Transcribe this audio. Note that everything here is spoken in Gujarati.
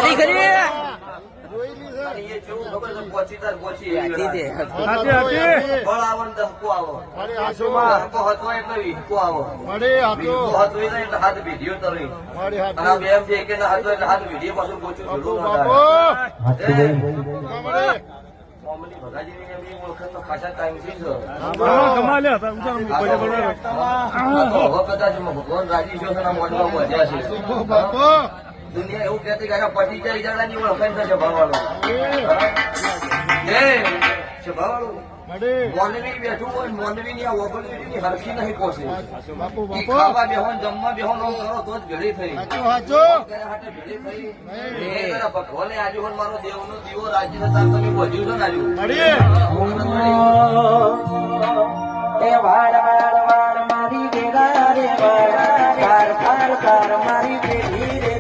કરી કરી એ કેવું ખબર છે પહોંચી તાર પહોંચી હાથી છે ફળ આવો ને ધક્કો આવો ધક્કો હતો એટલે વીકો આવો વીકો હતો એટલે હાથ વિડીયો તરી અને બે એમ છે કે ના હતો એટલે હાથ વિડીયો પાછું પહોંચ્યું થોડું ના થાય કોમની ભગાજીની એમની વખત તો ખાસા ટાઈમથી છે હવે કદાચ ભગવાન રાજી છે એના મોઢમાં વધ્યા છે દુનિયા એવું કહેતી કે પટી જાય જાડાની ઓળખાણ થશે ભાવાળું છે ભાવાળું મોનવી બેઠું હોય મોનવી ની આ ઓપોર્ચ્યુનિટી હરખી નહીં પહોંચે ખાવા બેહો જમવા બેહો નો કરો તો જ ભેળી થઈ ભેળી થઈ ભગવાને આજુ પણ મારો દેવ નો દીવો રાજી હતા તમે વધ્યું છે ને આજુ વાડ વાડ વાડ મારી વેરા રે વાડ કાર કાર કાર મારી પેઢી રે